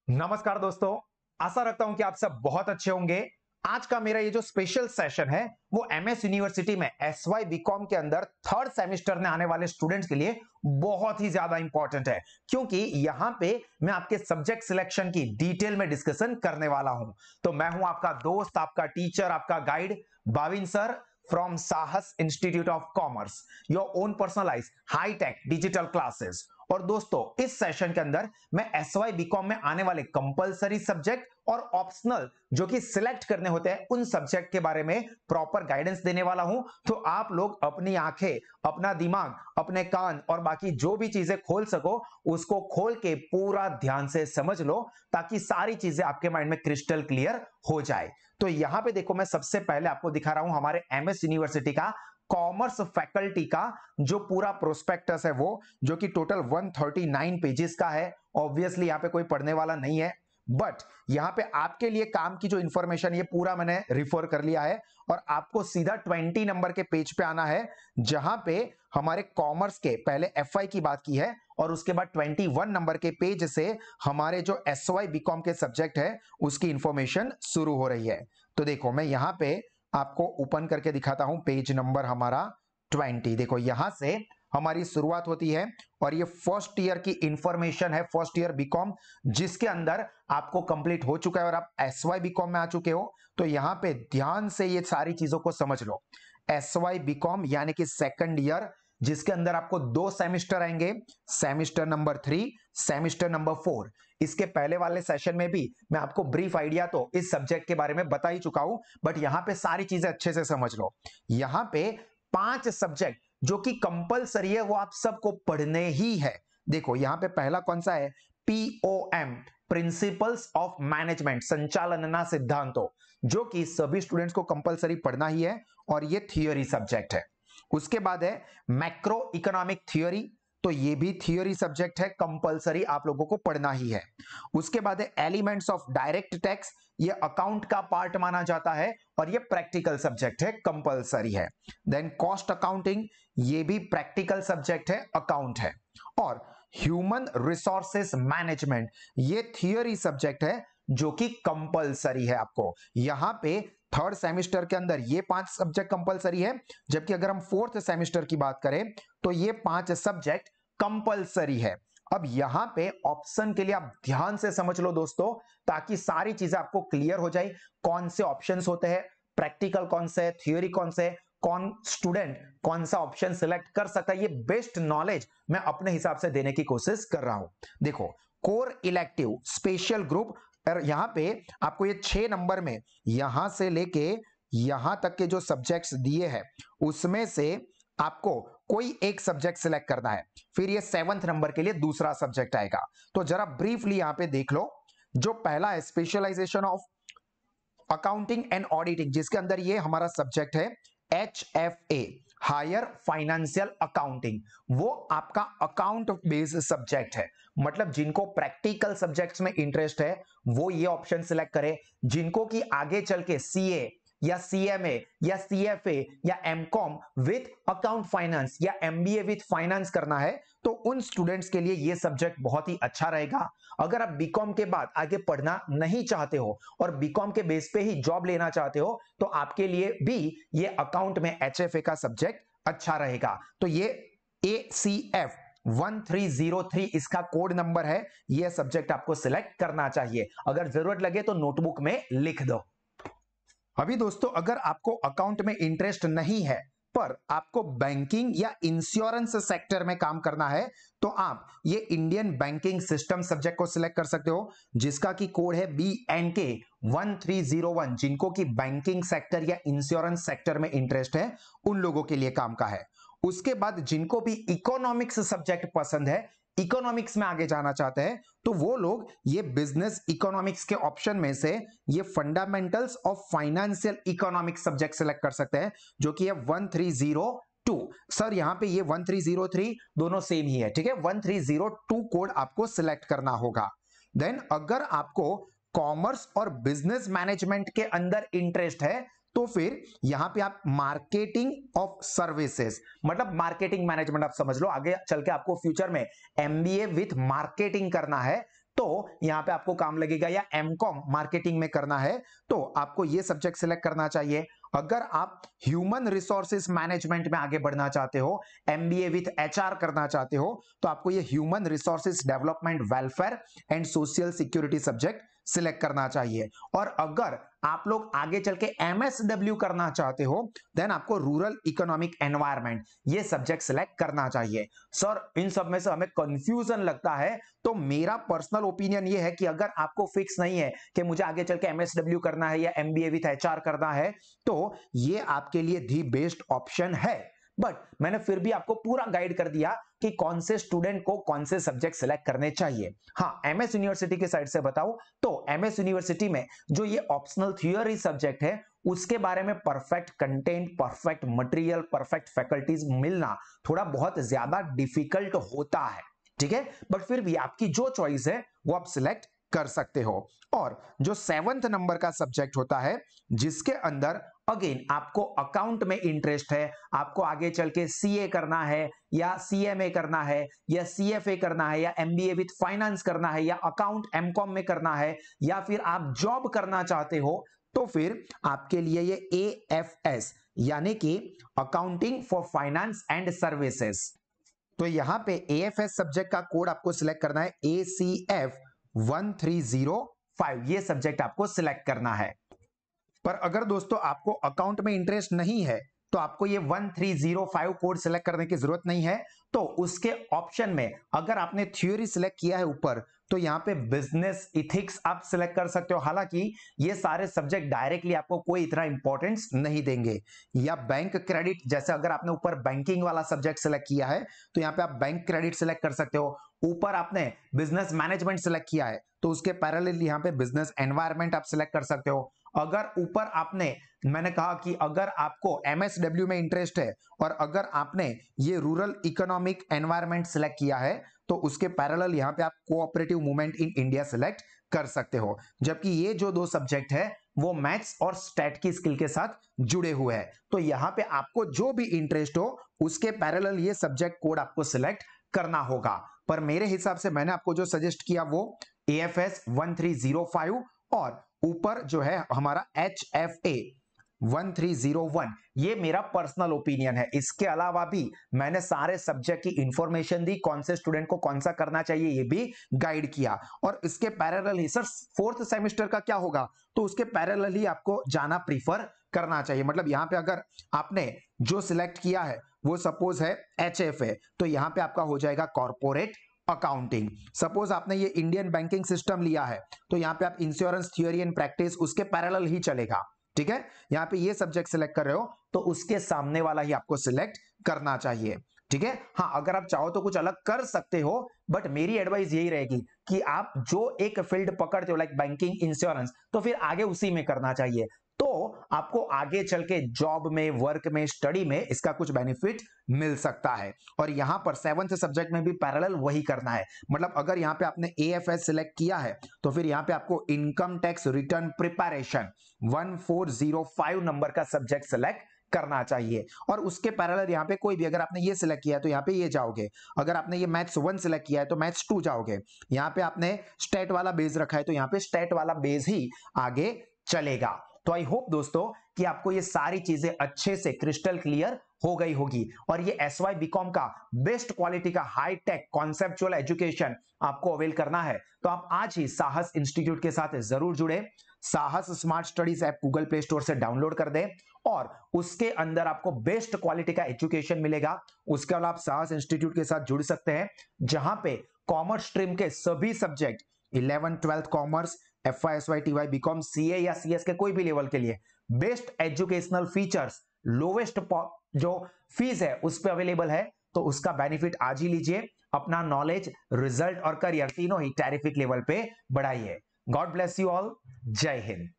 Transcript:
नमस्कार दोस्तों, आशा रखता हूं कि आप सब बहुत अच्छे होंगे। आज का मेरा ये जो स्पेशल सेशन है वो एमएस यूनिवर्सिटी में एसवाई बीकॉम के अंदर थर्ड सेमेस्टर में आने वाले स्टूडेंट्स के लिए बहुत ही ज्यादा इंपॉर्टेंट है, क्योंकि यहां पे मैं आपके सब्जेक्ट सिलेक्शन की डिटेल में डिस्कशन करने वाला हूं। तो मैं हूं आपका दोस्त, आपका टीचर, आपका guide Bhavin sir from Sahas institute of commerce, your own personalize high tech digital classes. और दोस्तों, इस सेशन के अंदर मैं एसवाई बीकॉम में आने वाले कंपलसरी सब्जेक्ट और ऑप्शनल जो कि सिलेक्ट करने होते हैं उन सब्जेक्ट के बारे में प्रॉपर गाइडेंस देने वाला हूं। तो आप लोग अपनी आंखें, अपना दिमाग, अपने कान और बाकी जो भी चीजें खोल सको उसको खोल के पूरा ध्यान से समझ लो, ताकि सारी चीजें आपके माइंड में क्रिस्टल क्लियर हो जाए। तो यहां पे देखो, मैं सबसे पहले आपको दिखा रहा हूं हमारे एमएस यूनिवर्सिटी का कॉमर्स फैकल्टी का जो पूरा प्रोस्पेक्टस है, वो जो कि टोटल 139 पेजेस का है। ऑब्वियसली यहां पे कोई पढ़ने वाला नहीं है, बट यहां पे आपके लिए काम की जो इंफॉर्मेशन ये पूरा मैंने रिफर कर लिया है और आपको सीधा 20 नंबर के पेज पे आना है, जहां पे हमारे कॉमर्स के पहले एफआई की बात की है और उसके बाद 21 नंबर के पेज से हमारे जो एसवाई बीकॉम के सब्जेक्ट है उसकी इंफॉर्मेशन शुरू हो रही है। तो देखो, मैं यहां पे आपको ओपन करके दिखाता हूं पेज नंबर हमारा 20। देखो, यहां से हमारी शुरुआत होती है और ये फर्स्ट ईयर की इंफॉर्मेशन है, फर्स्ट ईयर बीकॉम, जिसके अंदर आपको कंप्लीट हो चुका है और आप एसवाई बीकॉम में आ चुके हो। तो यहां पे ध्यान से ये सारी चीजों को समझ लो। एसवाई बीकॉम यानी कि सेकंड ईयर, जिसके अंदर आपको 2 सेमेस्टर आएंगे, सेमेस्टर नंबर 3, सेमेस्टर नंबर 4। इसके पहले वाले सेशन में भी मैं आपको ब्रीफ आइडिया तो इस सब्जेक्ट के बारे में बता ही चुका हूं, बट यहां पे सारी चीजें अच्छे से समझ लो। यहां पे 5 सब्जेक्ट जो कि कंपलसरी है वो आप सबको पढ़ने ही है। देखो, यहां पे पहला कौन सा है? पीओएम, प्रिंसिपल्स ऑफ मैनेजमेंट, संचालनना सिद्धांतों, जो कि सभी स्टूडेंट्स को कंपलसरी पढ़ना ही है और ये थियोरी सब्जेक्ट है। उसके बाद है मैक्रो इकोनॉमिक थियोरी, तो ये भी थियोरी सब्जेक्ट है, कंपलसरी आप लोगों को पढ़ना ही है। उसके बाद है एलिमेंट्स ऑफ डायरेक्ट टैक्स, ये अकाउंट का पार्ट माना जाता है और ये प्रैक्टिकल सब्जेक्ट है, कंपलसरी है। देन कॉस्ट अकाउंटिंग, ये भी प्रैक्टिकल सब्जेक्ट है, अकाउंट है। और ह्यूमन रिसोर्सेस मैनेजमेंट, ये थियोरी सब्जेक्ट है जो कि कंपलसरी है आपको। यहां पे थर्ड सेमेस्टर के अंदर ये 5 सब्जेक्ट कंपलसरी है, जबकि अगर हम फोर्थ सेमेस्टर की बात करें तो ये 5 सब्जेक्ट कंपलसरी है। अब यहां पे ऑप्शन के लिए आप ध्यान से समझ लो दोस्तों, ताकि सारी चीजें आपको क्लियर हो जाए। कौन से ऑप्शंस होते हैं, प्रैक्टिकल कौन से है, थियोरी कौन से है, कौन स्टूडेंट कौन सा ऑप्शन सिलेक्ट कर सकता है, ये बेस्ट नॉलेज मैं अपने हिसाब से देने की कोशिश कर रहा हूं। देखो, कोर इलेक्टिव, स्पेशल ग्रुप, और यहां पे आपको ये 6 नंबर में यहां से लेके यहां तक के जो सब्जेक्ट्स दिए हैं उसमें से आपको कोई एक सब्जेक्ट सिलेक्ट करना है। फिर ये 7th नंबर के लिए दूसरा सब्जेक्ट आएगा। तो जरा ब्रीफली यहां पे देख लो। जो पहला है specialization of accounting and auditing, जिसके अंदर ये हमारा सब्जेक्ट है HFA, हायर फाइनेंशियल अकाउंटिंग, वो आपका अकाउंट बेस्ड सब्जेक्ट है। मतलब जिनको प्रैक्टिकल सब्जेक्ट्स में इंटरेस्ट है वो ये ऑप्शन सिलेक्ट करे। जिनको कि आगे चल के CA या CMA या CFA या MCOM विथ अकाउंट फाइनेंस या MBA विथ फाइनेंस करना है, तो उन स्टूडेंट्स के लिए ये सब्जेक्ट बहुत ही अच्छा रहेगा। अगर आप बीकॉम के बाद आगे पढ़ना नहीं चाहते हो और बीकॉम के बेस पे ही जॉब लेना चाहते हो, तो आपके लिए भी ये अकाउंट में HFA का सब्जेक्ट अच्छा रहेगा। तो ये ACF 1303 इसका कोड नंबर है, यह सब्जेक्ट आपको सिलेक्ट करना चाहिए। अगर जरूरत लगे तो नोटबुक में लिख दो। अभी दोस्तों, अगर आपको अकाउंट में इंटरेस्ट नहीं है पर आपको बैंकिंग या इंश्योरेंस सेक्टर में काम करना है, तो आप ये इंडियन बैंकिंग सिस्टम सब्जेक्ट को सिलेक्ट कर सकते हो, जिसका की कोड है BNK 1301। जिनको की बैंकिंग सेक्टर या इंश्योरेंस सेक्टर में इंटरेस्ट है उन लोगों के लिए काम का है। उसके बाद जिनको भी इकोनॉमिक्स सब्जेक्ट पसंद है, इकोनॉमिक्स में आगे जाना चाहते हैं, तो वो लोग ये बिजनेस इकोनॉमिक्स के ऑप्शन में से ये fundamentals of financial economics subject select कर सकते हैं, जो कि है 1302। सर यहां पे ये 1303 दोनों सेम ही है, ठीक है। 1302 कोड आपको सिलेक्ट करना होगा। देन अगर आपको कॉमर्स और बिजनेस मैनेजमेंट के अंदर इंटरेस्ट है, तो फिर यहां पे आप मार्केटिंग ऑफ सर्विसेज, मतलब मार्केटिंग मैनेजमेंट आप समझ लो। आगे चल के आपको फ्यूचर में MBA विथ मार्केटिंग करना है, तो यहां पे आपको काम लगेगा, या एमकॉम मार्केटिंग में करना है तो आपको ये सब्जेक्ट सिलेक्ट करना चाहिए। अगर आप ह्यूमन रिसोर्सेज मैनेजमेंट में आगे बढ़ना चाहते हो, एमबीए विथ एचआर करना चाहते हो, तो आपको ये human resources development welfare and social security subject select करना चाहिए। और अगर आप लोग आगे चल के एमएसडब्ल्यू करना चाहते हो, देन आपको रूरल इकोनॉमिक एनवायरनमेंट ये सब्जेक्ट सिलेक्ट करना चाहिए। सर इन सब में से हमें कंफ्यूजन लगता है, तो मेरा पर्सनल ओपिनियन ये है कि अगर आपको फिक्स नहीं है कि मुझे आगे चल के एमएसडब्ल्यू करना है या एमबीए विथ एचआर करना है, तो ये आपके लिए दी बेस्ट ऑप्शन है। बट मैंने फिर भी आपको पूरा गाइड कर दिया कि कौन से स्टूडेंट को कौन से सब्जेक्ट सिलेक्ट करने चाहिए। हाँ, एमएस यूनिवर्सिटी के साइड से बताऊं तो एमएस यूनिवर्सिटी में जो ये ऑप्शनल थियोरी सब्जेक्ट है, उसके बारे में perfect content, perfect material, perfect faculties मिलना थोड़ा बहुत ज्यादा डिफिकल्ट होता है, ठीक है। बट फिर भी आपकी जो चॉइस है वो आप सिलेक्ट कर सकते हो। और जो 7th नंबर का सब्जेक्ट होता है, जिसके अंदर अगेन आपको अकाउंट में इंटरेस्ट है, आपको आगे चल के सीए करना है या सीएमए करना है या सीएफए करना है या एमबीए विथ फाइनेंस करना है या अकाउंट एमकॉम में करना है या फिर आप जॉब करना चाहते हो, तो फिर आपके लिए ये एएफएस यानी कि accounting for finance and services, तो यहां पे एएफएस सब्जेक्ट का कोड आपको सिलेक्ट करना है ACF 1305, ये सब्जेक्ट आपको सिलेक्ट करना है। पर अगर दोस्तों आपको अकाउंट में इंटरेस्ट नहीं है तो आपको ये 1305 कोड सिलेक्ट करने की जरूरत नहीं है। तो उसके ऑप्शन में अगर आपने थ्योरी सिलेक्ट किया है ऊपर, तो यहाँ पे बिजनेस इथिक्स आप सिलेक्ट कर सकते हो। हालांकि ये सारे सब्जेक्ट डायरेक्टली आपको कोई इतना इंपॉर्टेंस नहीं देंगे। या बैंक क्रेडिट, जैसे अगर आपने ऊपर बैंकिंग वाला सब्जेक्ट सिलेक्ट किया है तो यहाँ पे आप बैंक क्रेडिट सिलेक्ट कर सकते हो। ऊपर आपने बिजनेस मैनेजमेंट सिलेक्ट किया है तो उसके पैरेलल यहाँ पे बिजनेस एनवायरनमेंट आप सिलेक्ट कर सकते हो। अगर ऊपर आपने, मैंने कहा कि अगर आपको एमएसडब्ल्यू में इंटरेस्ट है और अगर आपने ये रूरल इकोनॉमिक एनवायरनमेंट सिलेक्ट किया है, तो उसके पैरेलल यहाँ पे आप cooperative movement in India select कर सकते हो। जबकि ये जो दो सब्जेक्ट है वो मैथ्स और स्टैट की स्किल के साथ जुड़े हुए हैं। तो यहाँ पे आपको जो भी इंटरेस्ट हो उसके पैरेलल ये सब्जेक्ट कोड आपको सिलेक्ट करना होगा। पर मेरे हिसाब से मैंने आपको जो सजेस्ट किया वो AFS 1305 और ऊपर जो है हमारा HFA 1301, ये मेरा पर्सनल ओपिनियन है। इसके अलावा भी मैंने सारे सब्जेक्ट की इंफॉर्मेशन दी, कौन से स्टूडेंट को कौन सा करना चाहिए ये भी गाइड किया। और इसके पैरेलल ही सर 4th सेमेस्टर का क्या होगा, तो उसके पैरेलल ही आपको जाना प्रीफर करना चाहिए। मतलब यहाँ पे अगर आपने जो सिलेक्ट किया है वो सपोज है HFA, तो यहाँ पे आपका हो जाएगा कॉर्पोरेट अकाउंटिंग। सपोज आपने ये इंडियन बैंकिंग सिस्टम लिया है तो यहाँ पे आप इंश्योरेंस थ्योरी एंड प्रैक्टिस, उसके पैरेलल ही चलेगा, ठीक है। यहाँ पे ये सब्जेक्ट सिलेक्ट कर रहे हो तो उसके सामने वाला ही आपको सिलेक्ट करना चाहिए, ठीक है। हाँ, अगर आप चाहो तो कुछ अलग कर सकते हो, बट मेरी एडवाइस यही रहेगी कि आप जो एक फील्ड पकड़ते हो लाइक बैंकिंग, इंश्योरेंस, तो फिर आगे उसी में करना चाहिए। तो आपको आगे चल के जॉब में, वर्क में, स्टडी में इसका कुछ बेनिफिट मिल सकता है। और यहां पर 7th सब्जेक्ट में भी पैरेलल वही करना है। मतलब अगर यहां पे आपने AFS सिलेक्ट किया है तो फिर यहां पे आपको income tax return preparation 1405 number का सब्जेक्ट सिलेक्ट करना चाहिए। और उसके पैरेलल यहाँ पे कोई भी, अगर आपने ये सिलेक्ट किया है तो यहाँ पे ये जाओगे, अगर आपने ये मैथ्स 1 सिलेक्ट किया है तो मैथ्स 2 जाओगे, यहाँ पे आपने स्टेट वाला बेस रखा है तो यहाँ पे स्टेट वाला बेस ही आगे चलेगा। तो आई होप दोस्तों कि आपको ये सारी चीजें अच्छे से क्रिस्टल क्लियर हो गई होगी। और ये SY BCom का बेस्ट क्वालिटी का हाई टेक कॉन्सेप्चुअल एजुकेशन आपको अवेल करना है तो आप आज ही साहस इंस्टीट्यूट के साथ जरूर जुड़े। साहस smart studies app Google play store से डाउनलोड कर दें और उसके अंदर आपको बेस्ट क्वालिटी का एजुकेशन मिलेगा। उसके अलावा आप साहस इंस्टीट्यूट के साथ जुड़ सकते हैं, जहां पे कॉमर्स स्ट्रीम के सभी subject 11th 12th commerce, FY SY TY BCom, CA या CS के कोई भी लेवल के लिए बेस्ट एजुकेशनल फीचर्स, लोवेस्ट जो फीस है उस पर अवेलेबल है। तो उसका बेनिफिट आज ही लीजिए, अपना नॉलेज, रिजल्ट और करियर तीनों ही टेरिफिक लेवल पे बढ़ाइए। गॉड ब्लेस यू ऑल, जय हिंद।